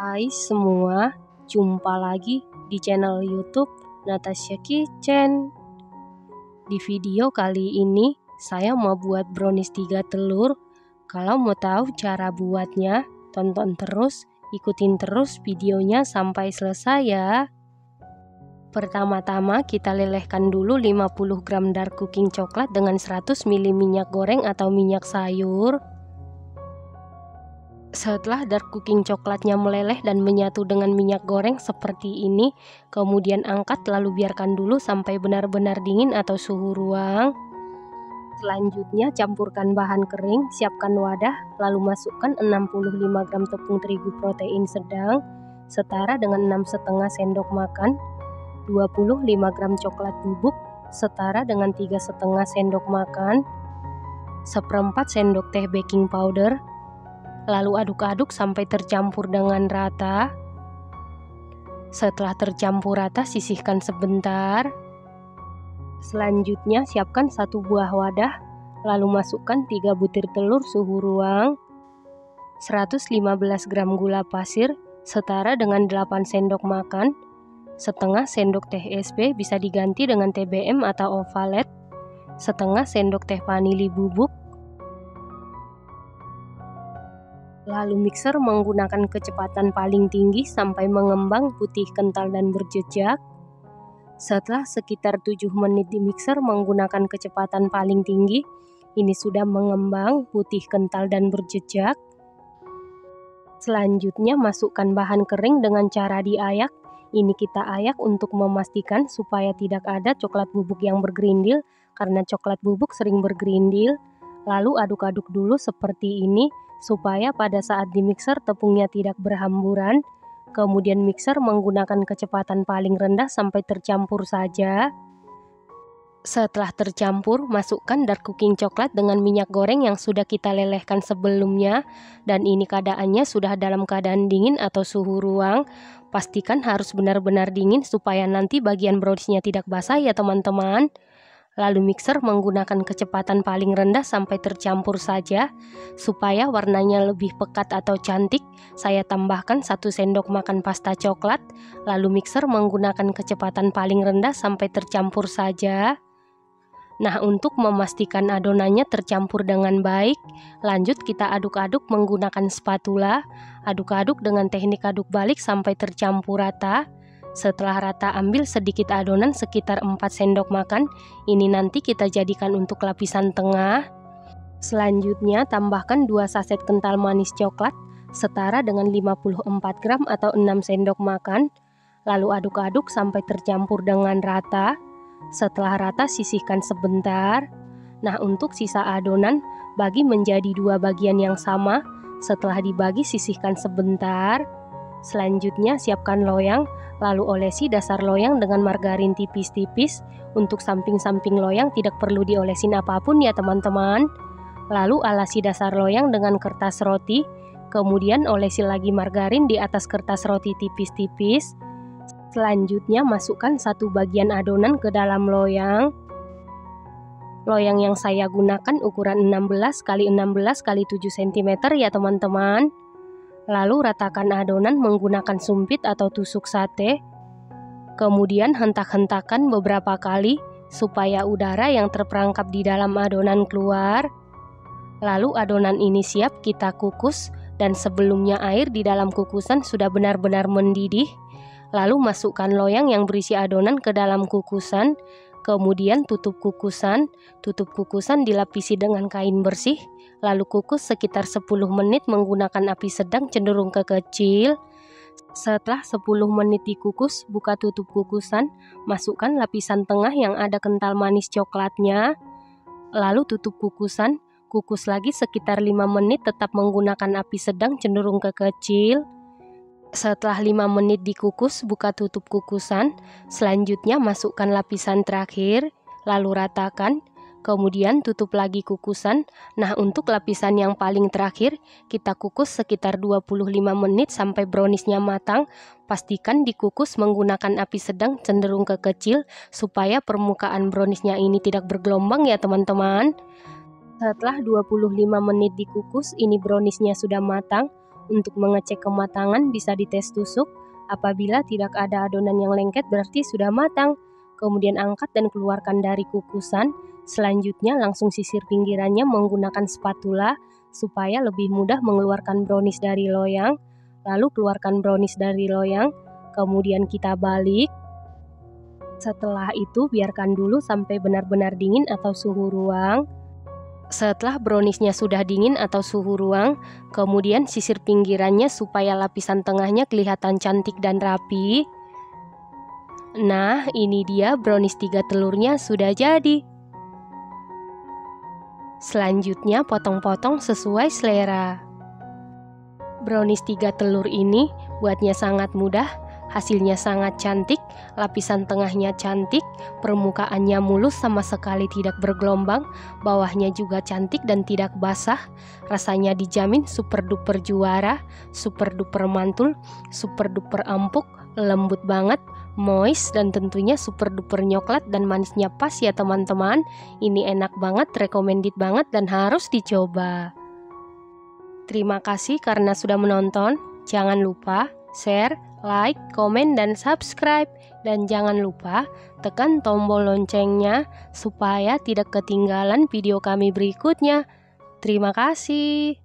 Hai semua, jumpa lagi di channel YouTube Natasha Kitchen. Di video kali ini saya mau buat brownies 3 telur. Kalau mau tahu cara buatnya, tonton terus, ikutin terus videonya sampai selesai ya. Pertama-tama kita lelehkan dulu 50 gram dark cooking coklat dengan 100 ml minyak goreng atau minyak sayur. Setelah dark cooking coklatnya meleleh dan menyatu dengan minyak goreng seperti ini, kemudian angkat lalu biarkan dulu sampai benar-benar dingin atau suhu ruang. Selanjutnya campurkan bahan kering, siapkan wadah, lalu masukkan 65 gram tepung terigu protein sedang, setara dengan 6,5 sendok makan, 25 gram coklat bubuk, setara dengan 3,5 sendok makan, 1/4 sendok teh baking powder. Lalu aduk-aduk sampai tercampur dengan rata. Setelah tercampur rata, sisihkan sebentar. Selanjutnya siapkan 1 buah wadah, lalu masukkan 3 butir telur suhu ruang, 115 gram gula pasir setara dengan 8 sendok makan, setengah sendok teh SB bisa diganti dengan TBM atau ovalet, setengah sendok teh vanili bubuk. Lalu mixer menggunakan kecepatan paling tinggi sampai mengembang putih kental dan berjejak. Setelah sekitar 7 menit di mixer menggunakan kecepatan paling tinggi, ini sudah mengembang putih kental dan berjejak. Selanjutnya masukkan bahan kering dengan cara diayak. Ini kita ayak untuk memastikan supaya tidak ada coklat bubuk yang bergerindil, karena coklat bubuk sering bergerindil. Lalu aduk-aduk dulu seperti ini, supaya pada saat di mixer tepungnya tidak berhamburan. Kemudian mixer menggunakan kecepatan paling rendah sampai tercampur saja. Setelah tercampur, masukkan dark cooking coklat dengan minyak goreng yang sudah kita lelehkan sebelumnya. Dan ini keadaannya sudah dalam keadaan dingin atau suhu ruang. Pastikan harus benar-benar dingin supaya nanti bagian browniesnya tidak basah ya teman-teman. Lalu mixer menggunakan kecepatan paling rendah sampai tercampur saja. Supaya warnanya lebih pekat atau cantik, saya tambahkan 1 sendok makan pasta coklat. Lalu mixer menggunakan kecepatan paling rendah sampai tercampur saja. Nah, untuk memastikan adonannya tercampur dengan baik, lanjut kita aduk-aduk menggunakan spatula. Aduk-aduk dengan teknik aduk balik sampai tercampur rata. Setelah rata, ambil sedikit adonan sekitar 4 sendok makan. Ini nanti kita jadikan untuk lapisan tengah. Selanjutnya tambahkan 2 saset kental manis coklat setara dengan 54 gram atau 6 sendok makan. Lalu aduk-aduk sampai tercampur dengan rata. Setelah rata, sisihkan sebentar. Nah, untuk sisa adonan bagi menjadi 2 bagian yang sama. Setelah dibagi, sisihkan sebentar. Selanjutnya siapkan loyang, lalu olesi dasar loyang dengan margarin tipis-tipis. Untuk samping-samping loyang tidak perlu diolesin apapun ya teman-teman. Lalu alasi dasar loyang dengan kertas roti, kemudian olesi lagi margarin di atas kertas roti tipis-tipis. Selanjutnya masukkan 1 bagian adonan ke dalam loyang. Loyang yang saya gunakan ukuran 16 x 16 x 7 cm ya teman-teman. Lalu ratakan adonan menggunakan sumpit atau tusuk sate. Kemudian hentak-hentakan beberapa kali supaya udara yang terperangkap di dalam adonan keluar. Lalu adonan ini siap kita kukus, dan sebelumnya air di dalam kukusan sudah benar-benar mendidih. Lalu masukkan loyang yang berisi adonan ke dalam kukusan. Kemudian tutup kukusan dilapisi dengan kain bersih. Lalu kukus sekitar 10 menit menggunakan api sedang cenderung ke kecil. Setelah 10 menit dikukus, buka tutup kukusan, masukkan lapisan tengah yang ada kental manis coklatnya. Lalu tutup kukusan, kukus lagi sekitar 5 menit tetap menggunakan api sedang cenderung ke kecil. Setelah 5 menit dikukus, buka tutup kukusan. Selanjutnya masukkan lapisan terakhir, lalu ratakan. Kemudian tutup lagi kukusan. Nah, untuk lapisan yang paling terakhir, kita kukus sekitar 25 menit sampai browniesnya matang. Pastikan dikukus menggunakan api sedang cenderung ke kecil, supaya permukaan browniesnya ini tidak bergelombang ya teman-teman. Setelah 25 menit dikukus, ini browniesnya sudah matang. Untuk mengecek kematangan bisa dites tusuk. Apabila tidak ada adonan yang lengket berarti sudah matang. Kemudian angkat dan keluarkan dari kukusan. Selanjutnya langsung sisir pinggirannya menggunakan spatula supaya lebih mudah mengeluarkan brownies dari loyang. Lalu keluarkan brownies dari loyang, kemudian kita balik. Setelah itu biarkan dulu sampai benar-benar dingin atau suhu ruang. Setelah browniesnya sudah dingin atau suhu ruang, kemudian sisir pinggirannya supaya lapisan tengahnya kelihatan cantik dan rapi. Nah, ini dia brownies 3 telurnya sudah jadi. Selanjutnya potong-potong sesuai selera. Brownies 3 telur ini buatnya sangat mudah, hasilnya sangat cantik, lapisan tengahnya cantik, permukaannya mulus sama sekali tidak bergelombang, bawahnya juga cantik dan tidak basah, rasanya dijamin super duper juara, super duper mantul, super duper empuk, lembut banget, moist, dan tentunya super duper nyoklat dan manisnya pas ya teman-teman. Ini enak banget, recommended banget dan harus dicoba. Terima kasih karena sudah menonton. Jangan lupa share, like, komen, dan subscribe. Dan jangan lupa tekan tombol loncengnya supaya tidak ketinggalan video kami berikutnya. Terima kasih.